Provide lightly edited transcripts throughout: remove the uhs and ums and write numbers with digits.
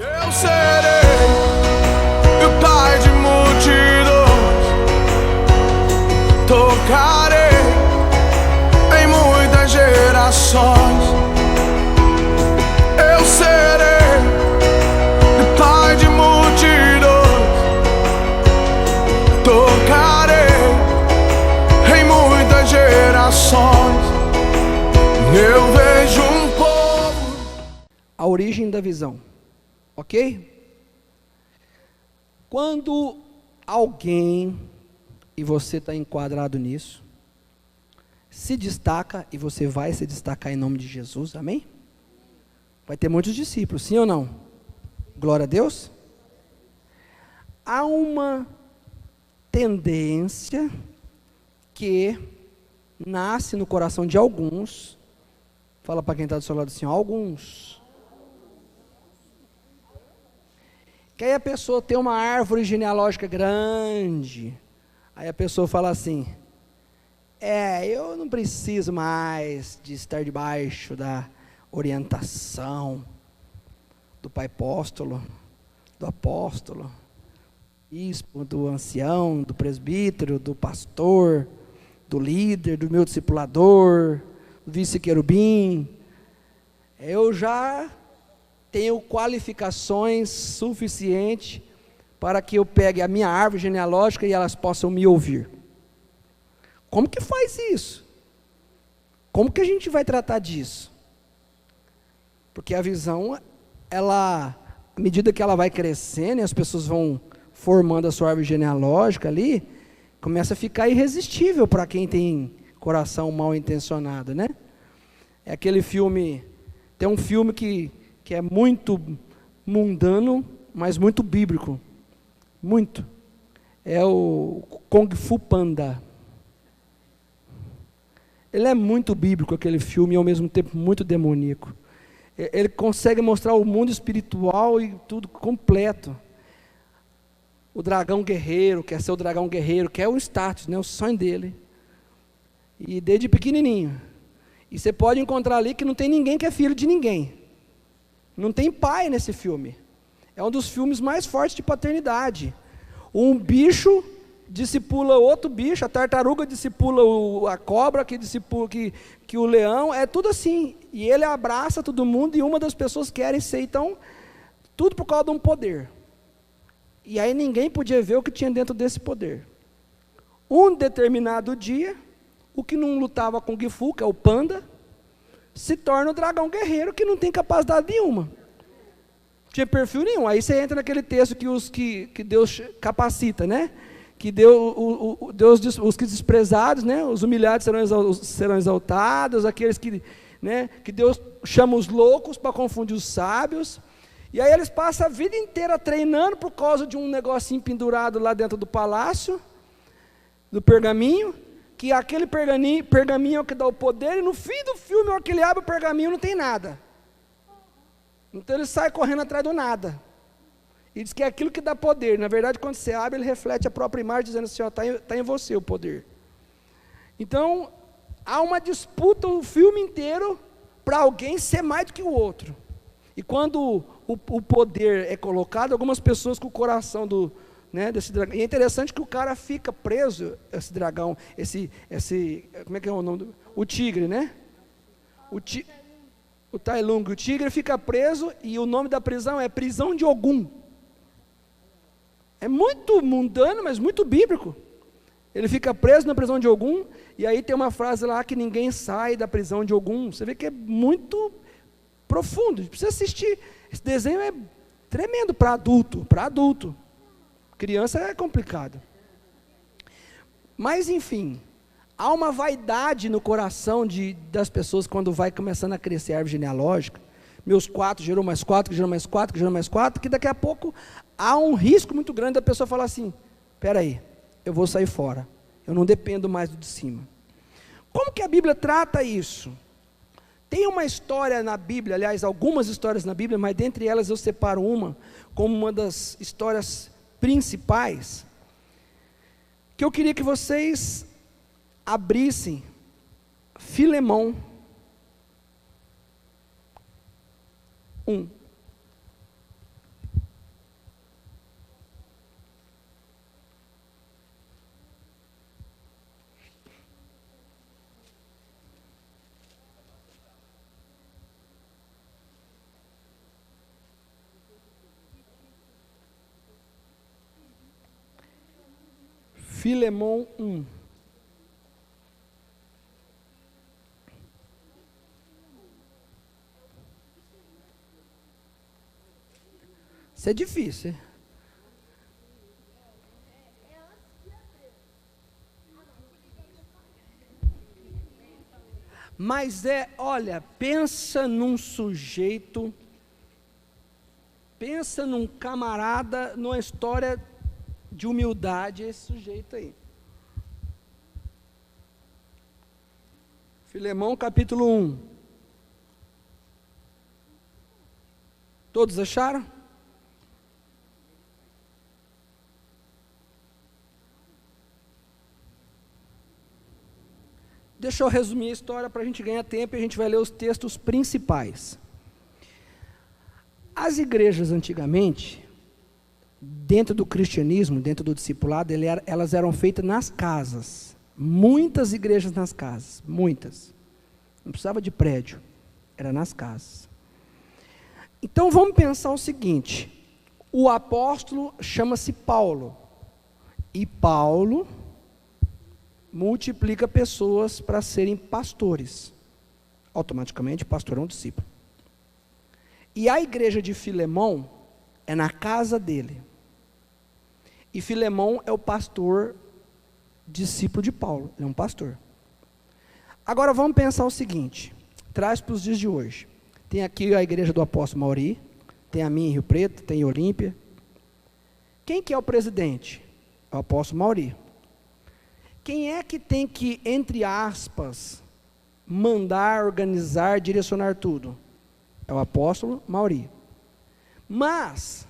Eu serei o pai de multidões, tocarei em muitas gerações. Eu serei o pai de multidões, tocarei em muitas gerações. Eu vejo um povo. A origem da visão. Ok? Quando alguém, e você está enquadrado nisso, se destaca, e você vai se destacar em nome de Jesus, amém? Vai ter muitos discípulos, sim ou não? Glória a Deus. Há uma tendência que nasce no coração de alguns, fala para quem está do seu lado assim, alguns, que aí a pessoa tem uma árvore genealógica grande, aí a pessoa fala assim, eu não preciso mais de estar debaixo da orientação do pai apóstolo, do apóstolo, bispo, do ancião, do presbítero, do pastor, do líder, do meu discipulador, do vice-querubim. Eu já tenho qualificações suficientes para que eu pegue a minha árvore genealógica e elas possam me ouvir. Como que faz isso? Como que a gente vai tratar disso? Porque a visão, ela, à medida que ela vai crescendo e as pessoas vão formando a sua árvore genealógica ali, começa a ficar irresistível para quem tem coração mal intencionado, né? É aquele filme, tem um filme que é muito mundano, mas muito bíblico, muito, é o Kung Fu Panda. Ele é muito bíblico aquele filme, e ao mesmo tempo muito demoníaco. Ele consegue mostrar o mundo espiritual e tudo completo. O dragão guerreiro, quer ser o dragão guerreiro, quer o status, né, o sonho dele, e desde pequenininho, e você pode encontrar ali que não tem ninguém que é filho de ninguém. Não tem pai nesse filme. É um dos filmes mais fortes de paternidade. Um bicho discipula outro bicho, a tartaruga discipula a cobra, que discipula que o leão, é tudo assim. E ele abraça todo mundo e uma das pessoas querem ser, então, tudo por causa de um poder. E aí ninguém podia ver o que tinha dentro desse poder. Um determinado dia, o que não lutava com o Kung Fu, que é o panda, se torna o dragão guerreiro que não tem capacidade nenhuma. Não tinha perfil nenhum. Aí você entra naquele texto que Deus capacita, né? Que Deus, os que desprezados, né? Os humilhados serão exaltados, aqueles que, né? Que Deus chama os loucos para confundir os sábios. E aí eles passam a vida inteira treinando por causa de um negocinho pendurado lá dentro do palácio, do pergaminho, que aquele pergaminho é o que dá o poder, e no fim do filme, ao que ele abre o pergaminho, não tem nada. Então ele sai correndo atrás do nada. E diz que é aquilo que dá poder. Na verdade, quando você abre, ele reflete a própria imagem, dizendo assim, está em você o poder. Então, há uma disputa o filme inteiro para alguém ser mais do que o outro. E quando o poder é colocado, algumas pessoas com o coração desse dragão. E é interessante que o cara fica preso, esse dragão, como é que é o nome? O tigre, né? O Tai Lung, o tigre fica preso e o nome da prisão é prisão de Ogum. É muito mundano, mas muito bíblico. Ele fica preso na prisão de Ogum, e aí tem uma frase lá que ninguém sai da prisão de Ogum. Você vê que é muito profundo, precisa assistir. Esse desenho é tremendo para adulto. Criança é complicado. Mas enfim, há uma vaidade no coração das pessoas quando vai começando a crescer a árvore genealógica. Meus 4 gerou mais 4, que gerou mais 4, que gerou mais 4, que daqui a pouco há um risco muito grande da pessoa falar assim, espera aí, eu vou sair fora, eu não dependo mais do de cima. Como que a Bíblia trata isso? Tem uma história na Bíblia, aliás, algumas histórias na Bíblia, mas dentre elas eu separo uma como uma das histórias principais, que eu queria que vocês abrissem Filemão 1. Filemão 1. Isso é difícil, hein? Mas olha, pensa num sujeito, pensa num camarada, numa história de humildade, esse sujeito aí. Filemão capítulo 1. Todos acharam? Deixa eu resumir a história para a gente ganhar tempo e a gente vai ler os textos principais. As igrejas antigamente, dentro do cristianismo, dentro do discipulado, elas eram feitas nas casas. Muitas igrejas nas casas, muitas. Não precisava de prédio, era nas casas. Então vamos pensar o seguinte, o apóstolo chama-se Paulo, e Paulo multiplica pessoas para serem pastores. Automaticamente, pastor é um discípulo. E a igreja de Filemão é na casa dele. E Filemão é o pastor, discípulo de Paulo. Ele é um pastor. Agora vamos pensar o seguinte, traz para os dias de hoje. Tem aqui a igreja do apóstolo Mauri, tem a minha em Rio Preto, tem em Olímpia. Quem que é o presidente? É o apóstolo Mauri. Quem é que tem que, entre aspas, mandar, organizar, direcionar tudo? É o apóstolo Mauri. Mas,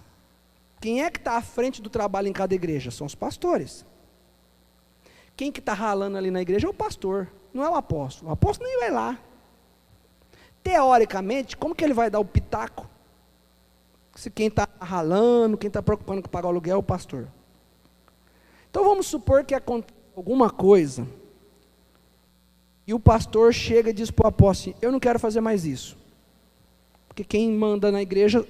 quem é que está à frente do trabalho em cada igreja? São os pastores. Quem que está ralando ali na igreja é o pastor, não é o apóstolo. O apóstolo nem vai lá. Teoricamente, como que ele vai dar o pitaco? Se quem está ralando, quem está preocupando com pagar o aluguel é o pastor. Então vamos supor que acontece alguma coisa, e o pastor chega e diz para o apóstolo, eu não quero fazer mais isso, porque quem manda na igreja,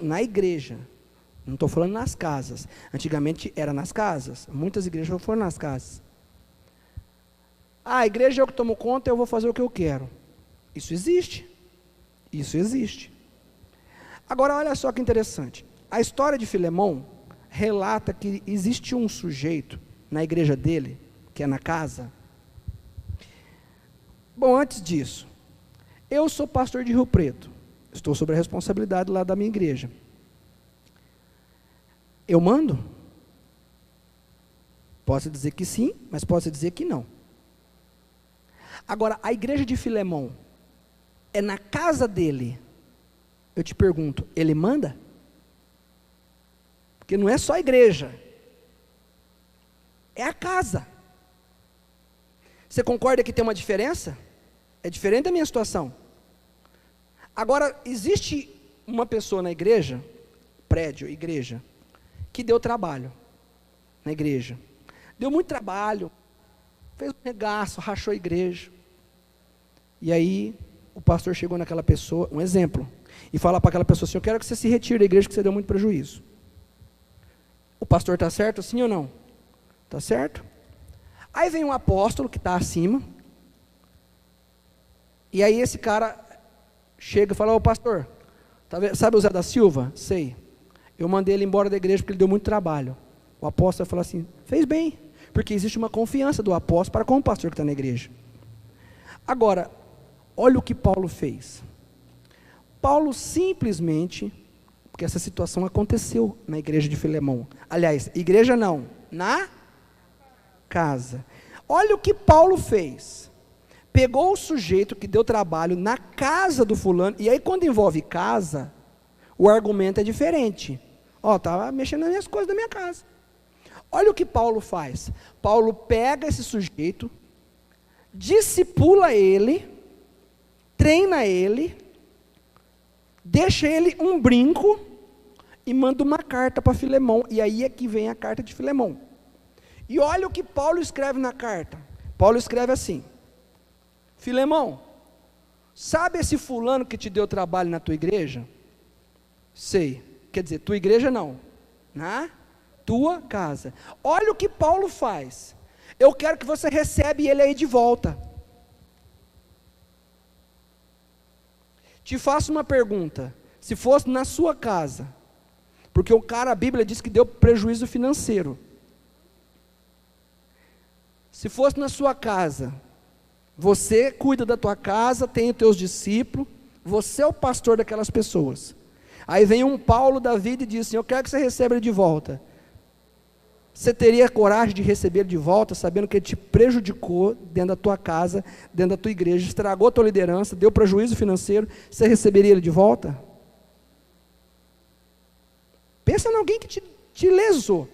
não estou falando nas casas, antigamente era nas casas, muitas igrejas foram nas casas, a igreja é o que tomo conta, eu vou fazer o que eu quero, isso existe, agora olha só que interessante, a história de Filemão relata que existe um sujeito na igreja dele, que é na casa. Bom, antes disso, eu sou pastor de Rio Preto, estou sob a responsabilidade lá da minha igreja. Eu mando? Posso dizer que sim, mas posso dizer que não. Agora, a igreja de Filemão, é na casa dele, eu te pergunto, ele manda? Porque não é só a igreja, é a casa. Você concorda que tem uma diferença? É diferente da minha situação. Agora, existe uma pessoa na igreja, prédio, igreja, que deu trabalho na igreja. Deu muito trabalho, fez um regaço, rachou a igreja. E aí, o pastor chegou naquela pessoa, um exemplo, e fala para aquela pessoa assim, eu quero que você se retire da igreja, que você deu muito prejuízo. O pastor está certo, sim ou não? Está certo? Aí vem um apóstolo que está acima, e aí esse cara chega e fala, ô pastor, sabe o Zé da Silva? Sei, eu mandei ele embora da igreja porque ele deu muito trabalho. O apóstolo vai falar assim, fez bem, porque existe uma confiança do apóstolo para com o pastor que está na igreja. Agora, olha o que Paulo fez. Paulo simplesmente, porque essa situação aconteceu na igreja de Filemão, aliás, igreja não, na casa. Olha o que Paulo fez. Pegou o sujeito que deu trabalho na casa do fulano, e aí quando envolve casa, o argumento é diferente. Estava mexendo nas minhas coisas da minha casa. Olha o que Paulo faz. Paulo pega esse sujeito, discipula ele, treina ele, deixa ele um brinco, e manda uma carta para Filemão, e aí é que vem a carta de Filemão. E olha o que Paulo escreve na carta. Paulo escreve assim, Filemão, sabe esse fulano que te deu trabalho na tua igreja? Sei, quer dizer, tua igreja não, na tua casa. Olha o que Paulo faz, Eu quero que você receba ele aí de volta. Te faço uma pergunta. Se fosse na sua casa, porque o cara, a Bíblia diz que deu prejuízo financeiro. Se fosse na sua casa, você cuida da tua casa, tem os teus discípulos, você é o pastor daquelas pessoas. Aí vem um Paulo da vida e diz assim: eu quero que você receba ele de volta. Você teria coragem de receber ele de volta, sabendo que ele te prejudicou dentro da tua casa, dentro da tua igreja, estragou a tua liderança, deu prejuízo financeiro, você receberia ele de volta? Pensa em alguém que te lesou.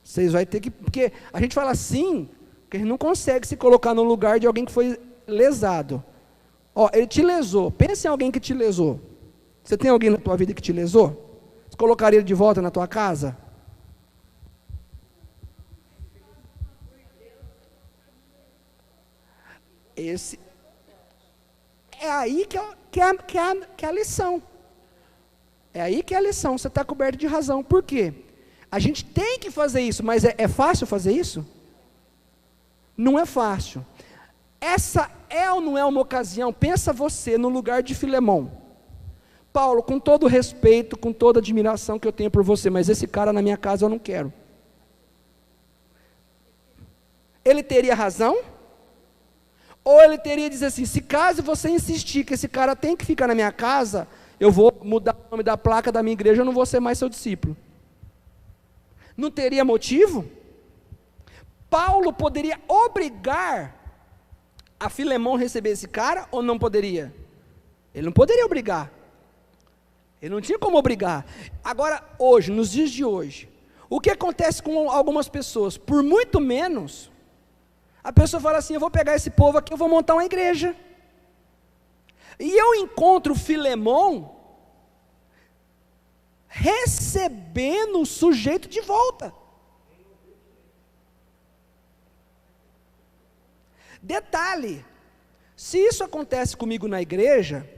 Vocês vão ter que, porque a gente fala assim, que a gente não consegue se colocar no lugar de alguém que foi lesado. Ó, ele te lesou, pensa em alguém que te lesou. Você tem alguém na tua vida que te lesou? Você colocaria ele de volta na tua casa? Esse é aí que é a lição. É aí que é a lição. Você está coberto de razão. Por quê? A gente tem que fazer isso, mas é fácil fazer isso? Não é fácil. Essa é ou não é uma ocasião? Pensa você no lugar de Filemão. Paulo, com todo o respeito, com toda a admiração que eu tenho por você, mas esse cara na minha casa eu não quero. Ele teria razão? Ou ele teria dizer assim: se caso você insistir que esse cara tem que ficar na minha casa, eu vou mudar o nome da placa da minha igreja, eu não vou ser mais seu discípulo. Não teria motivo? Paulo poderia obrigar a Filemão a receber esse cara ou não poderia? Ele não poderia obrigar. Ele não tinha como obrigar. Agora, hoje, nos dias de hoje, o que acontece com algumas pessoas? Por muito menos, a pessoa fala assim: eu vou pegar esse povo aqui, eu vou montar uma igreja. E eu encontro Filemão recebendo o sujeito de volta. Detalhe, se isso acontece comigo na igreja,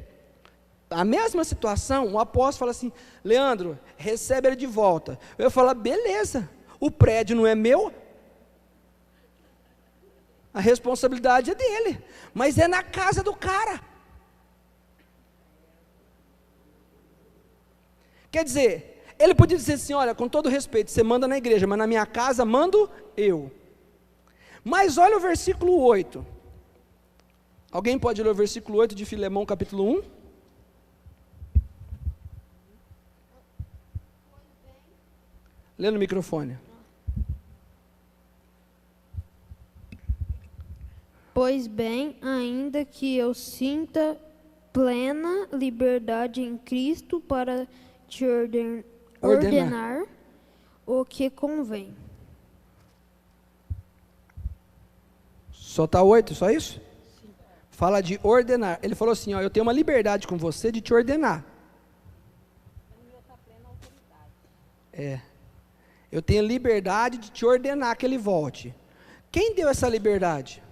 a mesma situação, o apóstolo fala assim: Leandro, recebe ele de volta. Eu falo: beleza, o prédio não é meu, a responsabilidade é dele, mas é na casa do cara. Quer dizer, ele podia dizer assim: olha, com todo respeito, você manda na igreja, mas na minha casa mando eu. Mas olha o versículo 8. Alguém pode ler o versículo 8 de Filemão, capítulo 1? Lê no microfone. Pois bem, ainda que eu sinta plena liberdade em Cristo para te ordenar o que convém. Só está 8, só isso? Sim. Fala de ordenar. Ele falou assim: ó, eu tenho uma liberdade com você de te ordenar. Eu tenho liberdade de te ordenar que ele volte. Quem deu essa liberdade?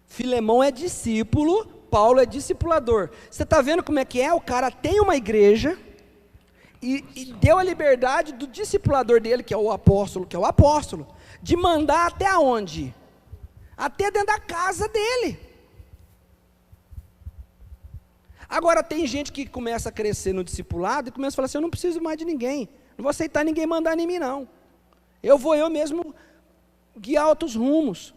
Filemão é discípulo, Paulo é discipulador. Você está vendo como é que é? O cara tem uma igreja e deu a liberdade do discipulador dele, que é o apóstolo, de mandar até aonde? Até dentro da casa dele. Agora tem gente que começa a crescer no discipulado e começa a falar assim: eu não preciso mais de ninguém, não vou aceitar ninguém mandar em mim não, eu mesmo guiar outros rumos,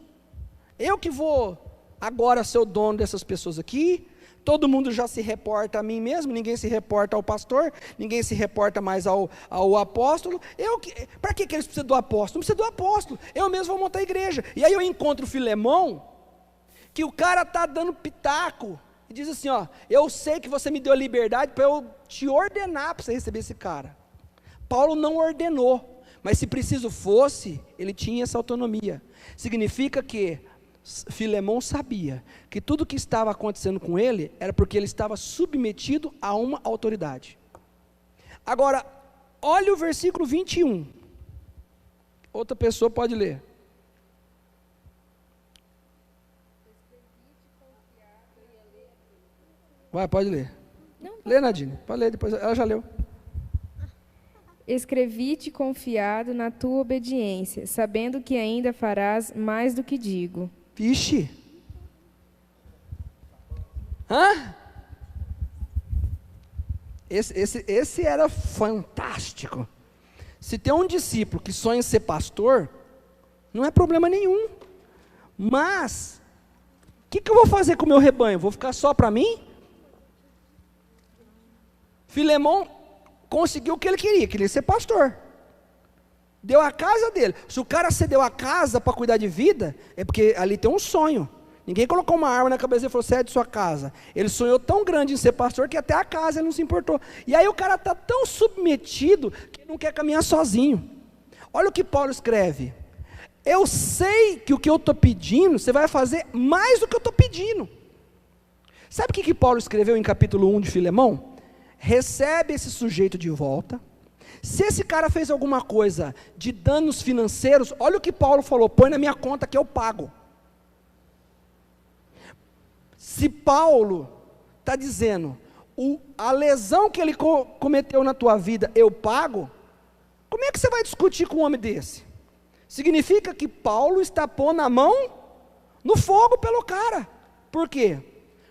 eu que vou agora ser o dono dessas pessoas aqui. Todo mundo já se reporta a mim mesmo, ninguém se reporta ao pastor, ninguém se reporta mais ao apóstolo. Para que eles precisam do apóstolo? Não precisa do apóstolo, eu mesmo vou montar a igreja. E aí eu encontro o Filemão, que o cara está dando pitaco, e diz assim: ó, eu sei que você me deu a liberdade para eu te ordenar para você receber esse cara. Paulo não ordenou, mas se preciso fosse, ele tinha essa autonomia. Significa que Filemão sabia que tudo o que estava acontecendo com ele era porque ele estava submetido a uma autoridade. Agora, olha o versículo 21. Outra pessoa pode ler. Vai, pode ler. Lê, Nadine, pode ler, depois ela já leu. Escrevi-te confiado na tua obediência, sabendo que ainda farás mais do que digo. Vixe. Hã? Esse era fantástico. Se tem um discípulo que sonha em ser pastor, não é problema nenhum. Mas, o que eu vou fazer com o meu rebanho? Vou ficar só para mim? Filemão conseguiu o que ele queria ser pastor. Deu a casa dele. Se o cara cedeu a casa para cuidar de vida, é porque ali tem um sonho. Ninguém colocou uma arma na cabeça dele e falou, cede sua casa. Ele sonhou tão grande em ser pastor que até a casa ele não se importou. E aí o cara está tão submetido que ele não quer caminhar sozinho. Olha o que Paulo escreve. Eu sei que o que eu estou pedindo, você vai fazer mais do que eu estou pedindo. Sabe o que Paulo escreveu em capítulo 1 de Filemão? Recebe esse sujeito de volta. Se esse cara fez alguma coisa de danos financeiros, olha o que Paulo falou, põe na minha conta que eu pago. Se Paulo está dizendo, a lesão que ele cometeu na tua vida, eu pago, como é que você vai discutir com um homem desse? Significa que Paulo está pondo a mão no fogo pelo cara. Por quê?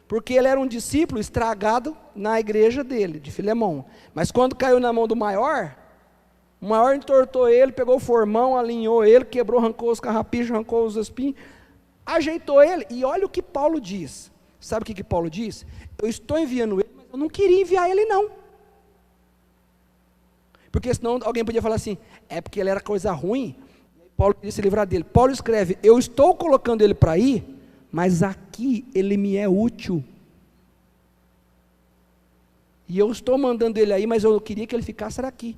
Porque ele era um discípulo estragado na igreja dele, de Filemão. Mas quando caiu na mão do maior, o maior entortou ele, pegou o formão, alinhou ele, quebrou, arrancou os carrapichos, arrancou os espinhos, ajeitou ele. E olha o que Paulo diz. Sabe o que Paulo diz? Eu estou enviando ele, mas eu não queria enviar ele não. Porque senão alguém podia falar assim, é porque ele era coisa ruim, Paulo queria se livrar dele. Paulo escreve, eu estou colocando ele para ir, mas aqui ele me é útil. E eu estou mandando ele aí, mas eu queria que ele ficasse aqui.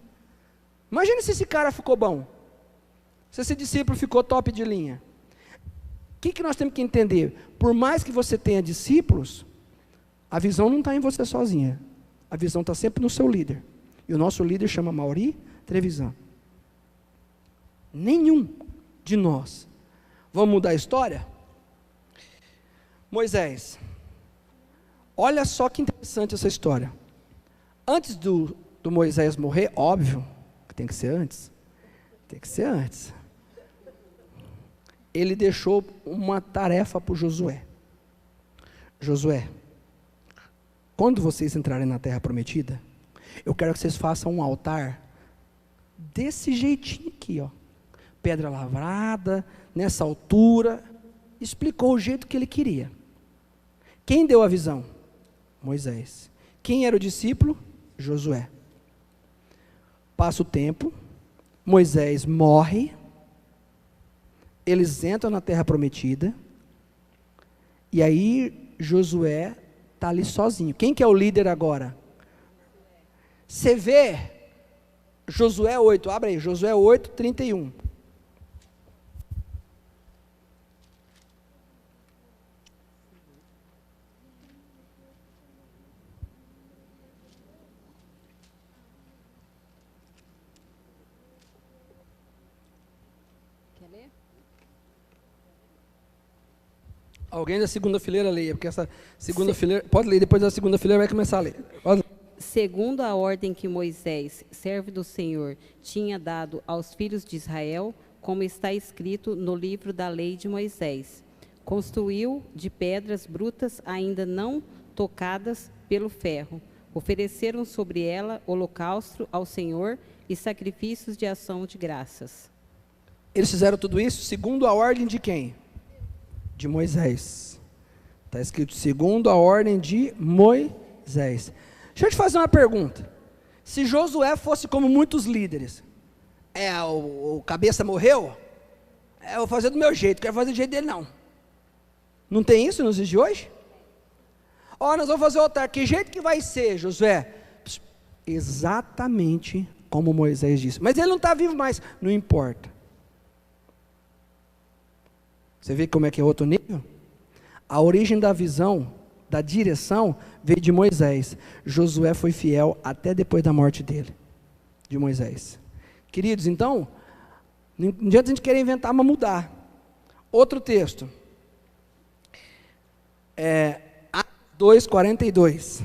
Imagina se esse cara ficou bom. Se esse discípulo ficou top de linha. O que nós temos que entender? Por mais que você tenha discípulos, a visão não está em você sozinha. A visão está sempre no seu líder. E o nosso líder chama Mauri Trevisan. Nenhum de nós. Vamos mudar a história? Moisés. Olha só que interessante essa história. Antes do Moisés morrer, óbvio, que tem que ser antes. Tem que ser antes. Ele deixou uma tarefa para o Josué. Josué, quando vocês entrarem na terra prometida, eu quero que vocês façam um altar desse jeitinho aqui, ó. Pedra lavrada, nessa altura. Explicou o jeito que ele queria. Quem deu a visão? Moisés. Quem era o discípulo? Josué. Passa o tempo, Moisés morre, eles entram na terra prometida, e aí Josué está ali sozinho. Quem que é o líder agora? Você vê Josué 8, abre aí, Josué 8, 31. Alguém da segunda fileira leia, porque essa segunda fileira, pode ler, depois da segunda fileira vai começar a ler. Pode. Segundo a ordem que Moisés, servo do Senhor, tinha dado aos filhos de Israel, como está escrito no livro da lei de Moisés, construiu de pedras brutas ainda não tocadas pelo ferro. Ofereceram sobre ela holocausto ao Senhor e sacrifícios de ação de graças. Eles fizeram tudo isso segundo a ordem de quem? De Moisés. Está escrito segundo a ordem de Moisés. Deixa eu te fazer uma pergunta. Se Josué fosse como muitos líderes, o cabeça morreu, eu vou fazer do meu jeito, quero fazer do jeito dele não. Não tem isso nos dias de hoje? Nós vamos fazer o altar, que jeito que vai ser, Josué? Exatamente como Moisés disse. Mas ele não está vivo mais, não importa. Você vê como é que é outro nível? A origem da visão, da direção, veio de Moisés. Josué foi fiel até depois da morte dele, de Moisés. Queridos, então, não adianta a gente querer inventar, mas mudar. Outro texto. Atos 2:42.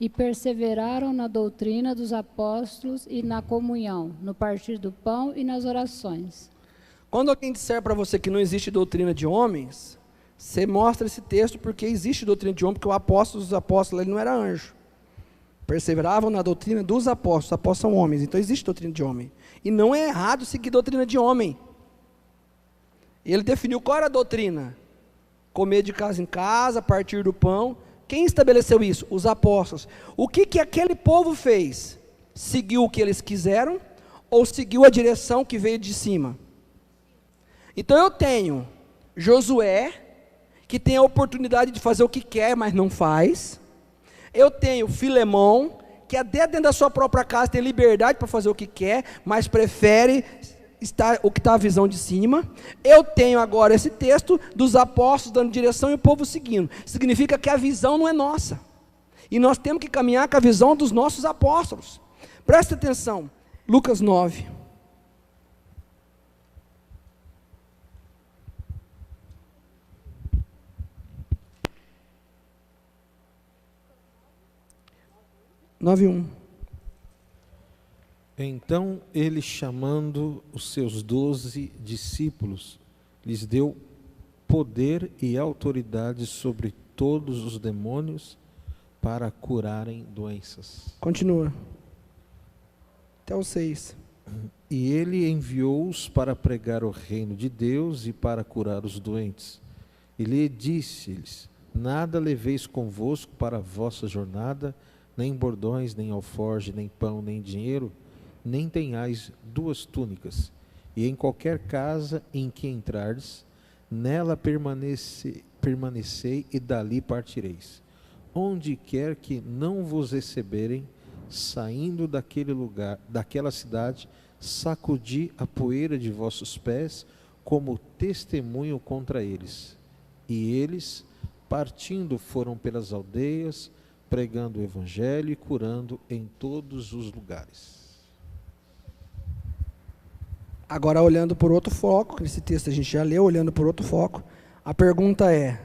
E perseveraram na doutrina dos apóstolos e na comunhão, no partir do pão e nas orações. Quando alguém disser para você que não existe doutrina de homens, você mostra esse texto porque existe doutrina de homem, porque os apóstolos ele não era anjo. Perseveravam na doutrina dos apóstolos, os apóstolos são homens, então existe doutrina de homem. E não é errado seguir doutrina de homem. Ele definiu qual era a doutrina: comer de casa em casa, partir do pão. Quem estabeleceu isso? Os apóstolos. O que aquele povo fez? Seguiu o que eles quiseram ou seguiu a direção que veio de cima? Então eu tenho Josué, que tem a oportunidade de fazer o que quer, mas não faz. Eu tenho Filemão, que até dentro da sua própria casa tem liberdade para fazer o que quer, mas prefere o que está a visão de cima. Eu tenho agora esse texto dos apóstolos dando direção e o povo seguindo. Significa que a visão não é nossa. E nós temos que caminhar com a visão dos nossos apóstolos. Presta atenção, Lucas 9. Então ele, chamando os seus 12 discípulos, lhes deu poder e autoridade sobre todos os demônios para curarem doenças. Continua. Até o 6. E ele enviou-os para pregar o reino de Deus e para curar os doentes. E lhe disse-lhes: nada leveis convosco para a vossa jornada, nem bordões, nem alforje, nem pão, nem dinheiro, nem tenhais 2 túnicas. E em qualquer casa em que entrardes, nela permanecei e dali partireis. Onde quer que não vos receberem, saindo daquele lugar, daquela cidade, sacudi a poeira de vossos pés como testemunho contra eles. E eles, partindo, foram pelas aldeias, pregando o evangelho e curando em todos os lugares. Agora, olhando por outro foco, esse texto a gente já leu, olhando por outro foco, a pergunta é: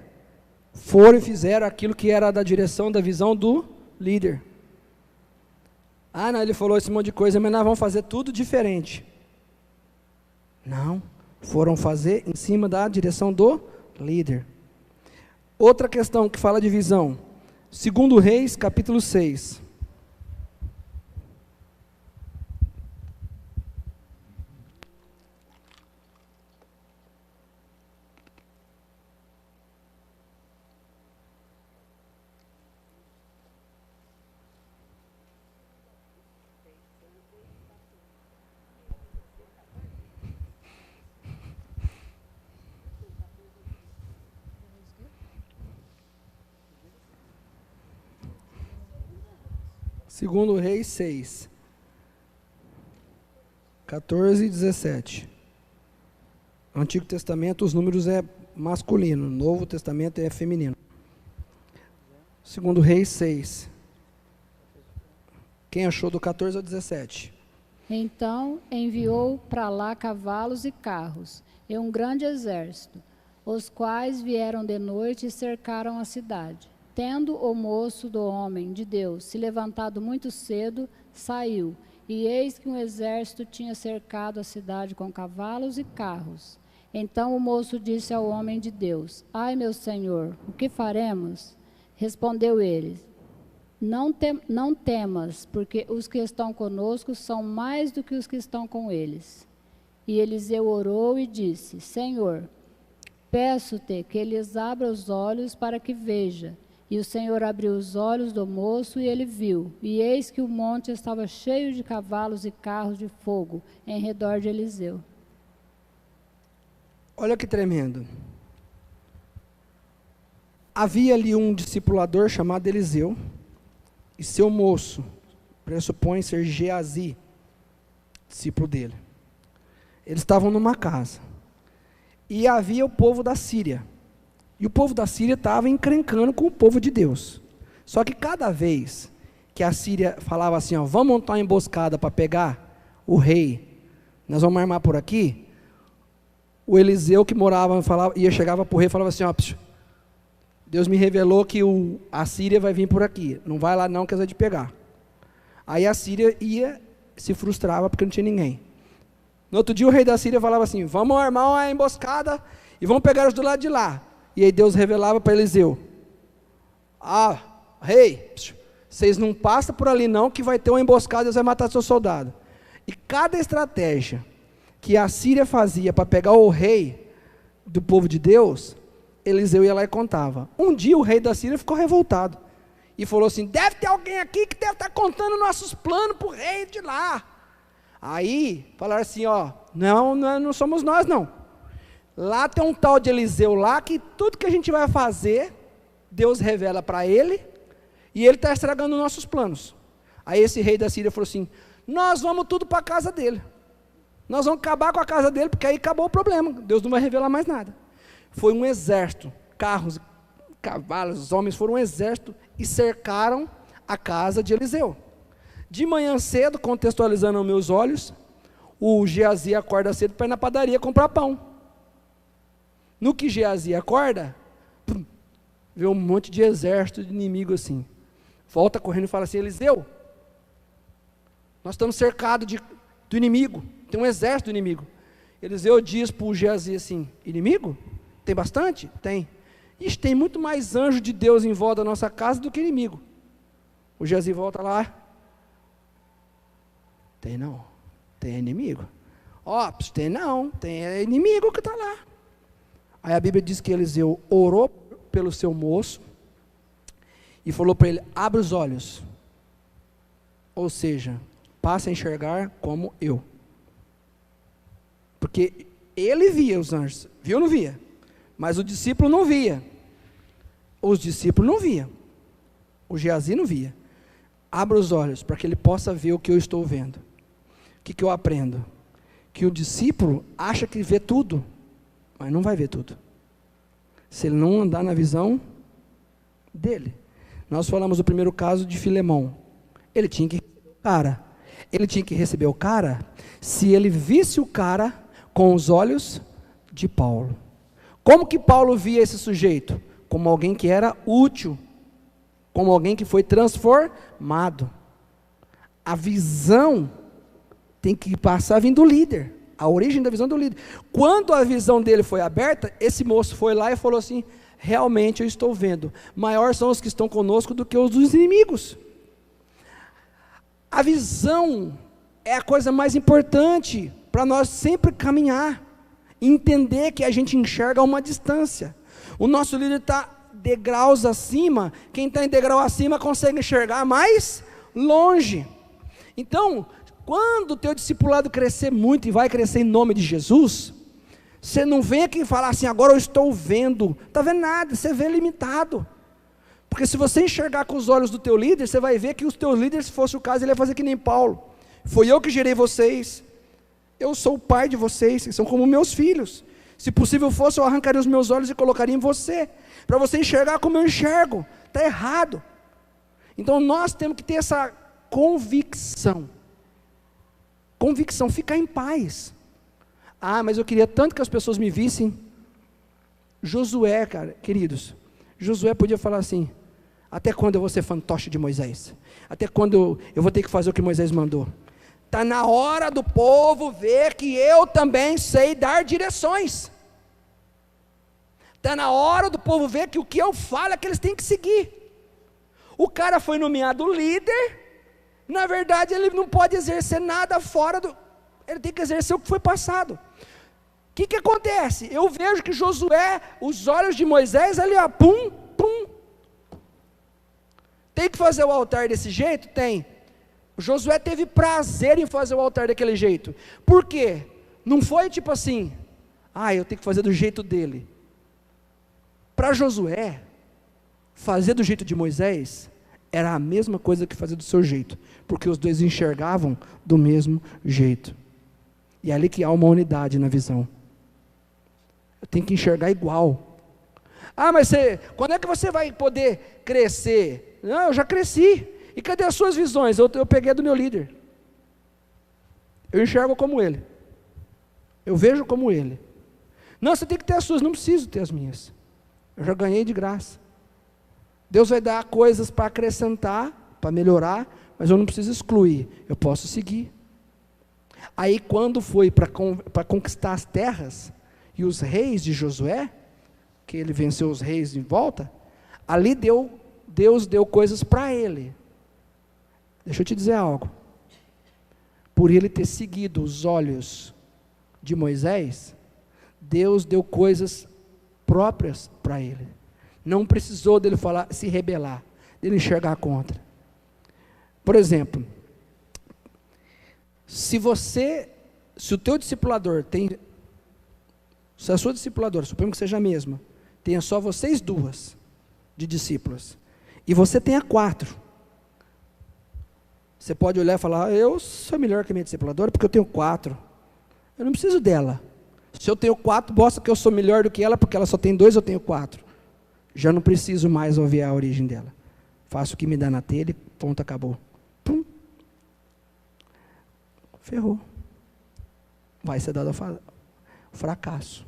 foram e fizeram aquilo que era da direção, da visão do líder. Ah, não, ele falou esse monte de coisa, mas nós vamos fazer tudo diferente. Não, foram fazer em cima da direção do líder. Outra questão que fala de visão, 2 Reis, capítulo 6. Segundo Reis 6, 14 e 17. No Antigo Testamento os números é masculino, no Novo Testamento é feminino. Segundo Reis 6. Quem achou do 14 ao 17? Então enviou para lá cavalos e carros, e um grande exército, os quais vieram de noite e cercaram a cidade. Tendo o moço do homem de Deus se levantado muito cedo, saiu, e eis que um exército tinha cercado a cidade com cavalos e carros. Então o moço disse ao homem de Deus: ai, meu senhor, o que faremos? Respondeu ele: não temas, porque os que estão conosco são mais do que os que estão com eles. E Eliseu orou e disse: Senhor, peço-te que lhes abra os olhos para que veja. E o Senhor abriu os olhos do moço e ele viu. E eis que o monte estava cheio de cavalos e carros de fogo em redor de Eliseu. Olha que tremendo. Havia ali um discipulador chamado Eliseu, e seu moço, pressupõe ser Geazi, discípulo dele. Eles estavam numa casa. E havia o povo da Síria. E o povo da Síria estava encrencando com o povo de Deus. Só que cada vez que a Síria falava assim, ó, vamos montar uma emboscada para pegar o rei, nós vamos armar por aqui, o Eliseu que morava, chegava para o rei e falava assim, ó, Deus me revelou que a Síria vai vir por aqui. Não vai lá não, que eles vão te pegar. Aí a Síria se frustrava porque não tinha ninguém. No outro dia o rei da Síria falava assim, vamos armar uma emboscada e vamos pegar os do lado de lá. E aí Deus revelava para Eliseu, rei, vocês não passam por ali não, que vai ter uma emboscada e Deus vai matar seus soldados. E cada estratégia que a Síria fazia para pegar o rei do povo de Deus, Eliseu ia lá e contava. Um dia o rei da Síria ficou revoltado e falou assim, deve ter alguém aqui que deve estar contando nossos planos para o rei de lá. Aí falaram assim, não somos nós não. Lá tem um tal de Eliseu lá, que tudo que a gente vai fazer, Deus revela para ele, e ele está estragando nossos planos. Aí esse rei da Síria falou assim, nós vamos tudo para a casa dele. Nós vamos acabar com a casa dele, porque aí acabou o problema. Deus não vai revelar mais nada. Foi um exército, carros, cavalos, os homens foram um exército e cercaram a casa de Eliseu. De manhã cedo, contextualizando aos meus olhos, o Geazi acorda cedo para ir na padaria comprar pão. No que Geazi acorda, vê um monte de exército de inimigo assim. Volta correndo e fala assim, Eliseu, nós estamos cercados do inimigo, tem um exército do inimigo. Eliseu diz para o Geazi assim, inimigo? Tem bastante? Tem. Ixi, tem muito mais anjo de Deus em volta da nossa casa do que inimigo. O Geazi volta lá, tem não, tem inimigo. Tem não, tem inimigo que está lá. Aí a Bíblia diz que Eliseu orou pelo seu moço e falou para ele, abre os olhos. Ou seja, passa a enxergar como eu. Porque ele via os anjos, viu ou não via? Mas o discípulo não via. Os discípulos não viam. O Geazi não via. Abra os olhos para que ele possa ver o que eu estou vendo. O que eu aprendo? Que o discípulo acha que vê tudo, mas não vai ver tudo. Se ele não andar na visão dele. Nós falamos do primeiro caso de Filemão. Ele tinha que receber o cara. Ele tinha que receber o cara se ele visse o cara com os olhos de Paulo. Como que Paulo via esse sujeito? Como alguém que era útil, como alguém que foi transformado. A visão tem que passar vindo do líder, a origem da visão do líder. Quando a visão dele foi aberta, esse moço foi lá e falou assim, realmente eu estou vendo, maiores são os que estão conosco do que os dos inimigos. A visão é a coisa mais importante para nós sempre caminhar, entender que a gente enxerga a uma distância. O nosso líder está degraus acima, quem está em degrau acima consegue enxergar mais longe. Então, quando o teu discipulado crescer muito, e vai crescer em nome de Jesus, você não vem aqui falar assim, agora eu estou vendo, está vendo nada, você vê limitado. Porque se você enxergar com os olhos do teu líder, você vai ver que os teus líderes, se fosse o caso, ele ia fazer que nem Paulo. Foi eu que gerei vocês, eu sou o pai de vocês, vocês são como meus filhos. Se possível fosse, eu arrancaria os meus olhos e colocaria em você, para você enxergar como eu enxergo. Está errado. Então nós temos que ter essa convicção. Convicção, ficar em paz. Mas eu queria tanto que as pessoas me vissem. Josué, cara, queridos, Josué podia falar assim, até quando eu vou ser fantoche de Moisés? Até quando eu vou ter que fazer o que Moisés mandou? Está na hora do povo ver que eu também sei dar direções. Está na hora do povo ver que o que eu falo é que eles têm que seguir. O cara foi nomeado líder, na verdade ele não pode exercer nada fora do... Ele tem que exercer o que foi passado. O que acontece? Eu vejo que Josué, os olhos de Moisés, ali ó, pum, pum. Tem que fazer o altar desse jeito? Tem. Josué teve prazer em fazer o altar daquele jeito. Por quê? Não foi tipo assim, eu tenho que fazer do jeito dele. Para Josué, fazer do jeito de Moisés era a mesma coisa que fazer do seu jeito, porque os dois enxergavam do mesmo jeito. E é ali que há uma unidade na visão. Eu tenho que enxergar igual. Mas quando é que você vai poder crescer? Não, eu já cresci. E cadê as suas visões? Eu peguei a do meu líder. Eu enxergo como ele. Eu vejo como ele. Não, você tem que ter as suas, não preciso ter as minhas. Eu já ganhei de graça. Deus vai dar coisas para acrescentar, para melhorar, mas eu não preciso excluir, eu posso seguir. Aí quando foi para conquistar as terras, e os reis de Josué, que ele venceu os reis em volta, ali Deus deu coisas para ele. Deixa eu te dizer algo. Por ele ter seguido os olhos de Moisés, Deus deu coisas próprias para ele. Não precisou dele se rebelar, dele enxergar contra. Por exemplo, se o teu discipulador se a sua discipuladora, suponho que seja a mesma, tenha só vocês duas de discípulas, e você tenha 4, você pode olhar e falar, eu sou melhor que a minha discipuladora, porque eu tenho 4, eu não preciso dela. Se eu tenho 4, mostra que eu sou melhor do que ela, porque ela só tem 2, eu tenho 4. Já não preciso mais ouvir a origem dela. Faço o que me dá na telha e ponto, acabou. Pum. Ferrou. Vai ser dado ao fracasso.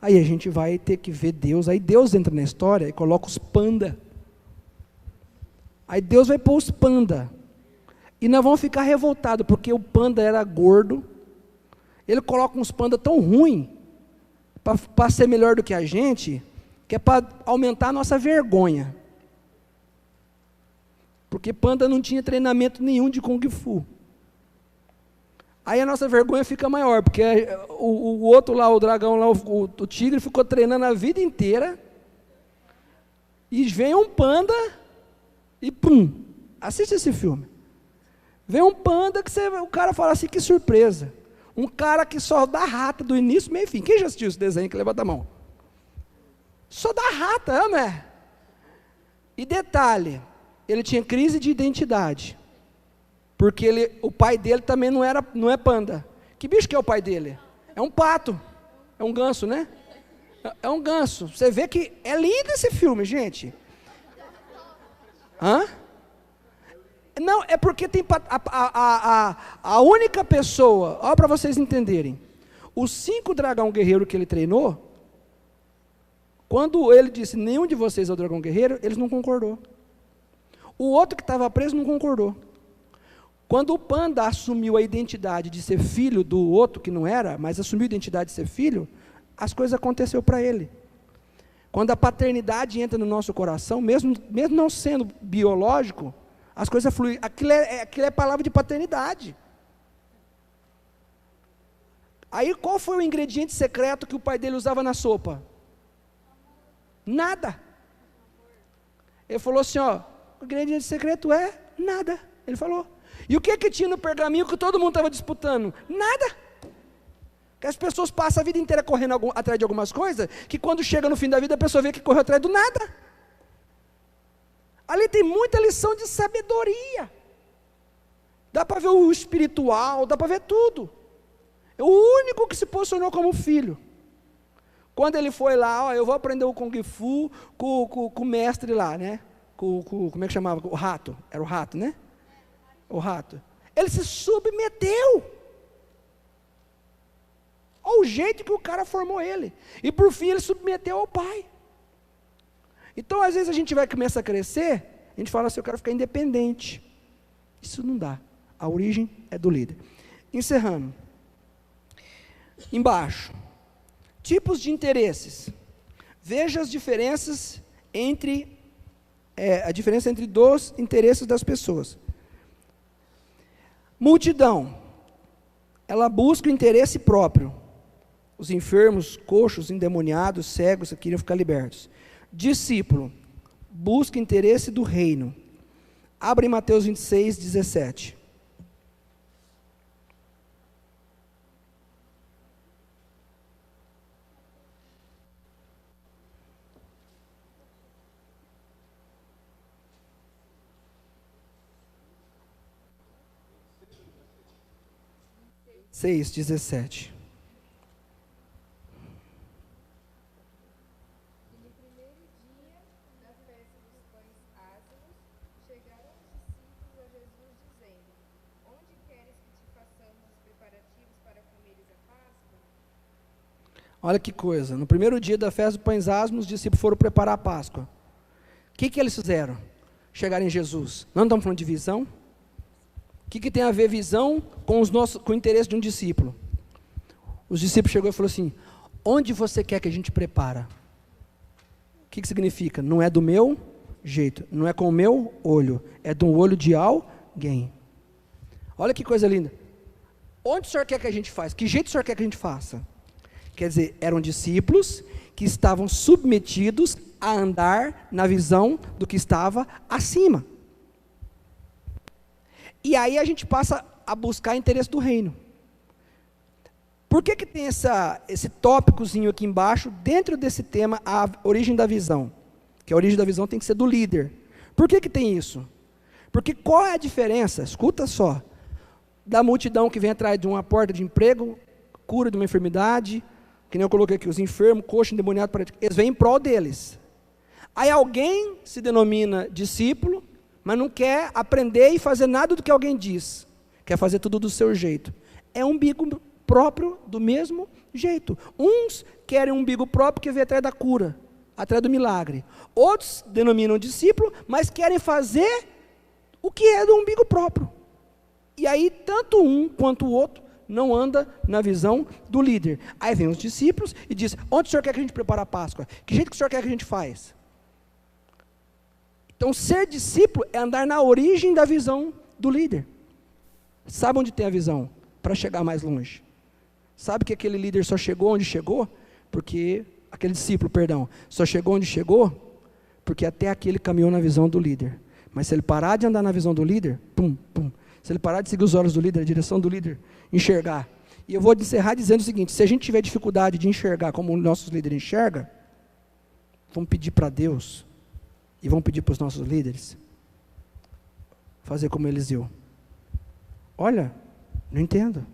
Aí a gente vai ter que ver Deus. Aí Deus entra na história e coloca os panda. Aí Deus vai pôr os panda. E nós vamos ficar revoltados, porque o panda era gordo. Ele coloca uns panda tão ruim, para ser melhor do que a gente, que é para aumentar a nossa vergonha. Porque panda não tinha treinamento nenhum de Kung Fu. Aí a nossa vergonha fica maior, porque o outro lá, o dragão lá, o tigre, ficou treinando a vida inteira, e vem um panda, e pum, assiste esse filme. Vem um panda que o cara fala assim, que surpresa. Um cara que só dá rata do início, meio e fim. Quem já assistiu esse desenho que levanta a mão? Só dá rata, não é? E detalhe, ele tinha crise de identidade. Porque o pai dele também não é panda. Que bicho que é o pai dele? É um pato. É um ganso, né? É um ganso. Você vê que é lindo esse filme, gente. Hã? Não, é porque tem a única pessoa, olha para vocês entenderem, os 5 dragão guerreiro que ele treinou, quando ele disse, nenhum de vocês é o dragão guerreiro, eles não concordou. O outro que estava preso não concordou. Quando o panda assumiu a identidade de ser filho do outro que não era, mas assumiu a identidade de ser filho, as coisas aconteceram para ele. Quando a paternidade entra no nosso coração, mesmo não sendo biológico, as coisas fluem. Aquilo é palavra de paternidade. Aí qual foi o ingrediente secreto que o pai dele usava na sopa? Nada. Ele falou assim, ó, o ingrediente secreto é nada. Ele falou. E o que tinha no pergaminho que todo mundo estava disputando? Nada. Que as pessoas passam a vida inteira correndo atrás de algumas coisas, que quando chega no fim da vida a pessoa vê que correu atrás do nada. Ali tem muita lição de sabedoria. Dá para ver o espiritual, dá para ver tudo. É o único que se posicionou como filho. Quando ele foi lá, ó, eu vou aprender o Kung Fu com o mestre lá, né? Como é que chamava? O rato. Era o rato, né? O rato. Ele se submeteu. Olha o jeito que o cara formou ele. E por fim ele submeteu ao pai. Então, às vezes a gente vai começar a crescer, a gente fala assim, eu quero ficar independente. Isso não dá. A origem é do líder. Encerrando. Embaixo. Tipos de interesses. Veja as diferenças a diferença entre dos interesses das pessoas. Multidão. Ela busca o interesse próprio. Os enfermos, coxos, endemoniados, cegos, queriam ficar libertos. Discípulo, busca interesse do reino. Abre em Mateus 26, 17. Seis, 17. Olha que coisa, no primeiro dia da festa dos pães asmos, os discípulos foram preparar a Páscoa. que eles fizeram? Chegaram em Jesus. Não estamos falando de visão? O que tem a ver visão com o interesse de um discípulo? Os discípulos chegou e falou assim: onde você quer que a gente prepara? O que significa? Não é do meu jeito, não é com o meu olho, é do olho de alguém. Olha que coisa linda. Onde o Senhor quer que a gente faça? Que jeito o Senhor quer que a gente faça? Quer dizer, eram discípulos que estavam submetidos a andar na visão do que estava acima. E aí a gente passa a buscar interesse do reino. Por que tem esse tópicozinho aqui embaixo, dentro desse tema, a origem da visão? Que a origem da visão tem que ser do líder. Por que tem isso? Porque qual é a diferença, escuta só, da multidão que vem atrás de uma porta de emprego, cura de uma enfermidade, que nem eu coloquei aqui, os enfermos, coxo, endemoniado, eles vêm em prol deles. Aí alguém se denomina discípulo, mas não quer aprender e fazer nada do que alguém diz, quer fazer tudo do seu jeito. É um umbigo próprio do mesmo jeito. Uns querem um umbigo próprio que vem atrás da cura, atrás do milagre. Outros denominam discípulo, mas querem fazer o que é do umbigo próprio. E aí, tanto um quanto o outro não anda na visão do líder. Aí vem os discípulos e diz: onde o Senhor quer que a gente prepare a Páscoa? Que jeito que o Senhor quer que a gente faz? Então, ser discípulo é andar na origem da visão do líder. Sabe onde tem a visão? Para chegar mais longe. Sabe que aquele líder só chegou onde chegou? Porque, aquele discípulo, perdão, só chegou onde chegou? Porque até aqui ele caminhou na visão do líder. Mas se ele parar de andar na visão do líder, pum, pum. Se ele parar de seguir os olhos do líder, a direção do líder, enxergar. E eu vou encerrar dizendo o seguinte: se a gente tiver dificuldade de enxergar como os nossos líderes enxergam, vamos pedir para Deus, e vamos pedir para os nossos líderes, fazer como Eliseu. Olha, não entendo.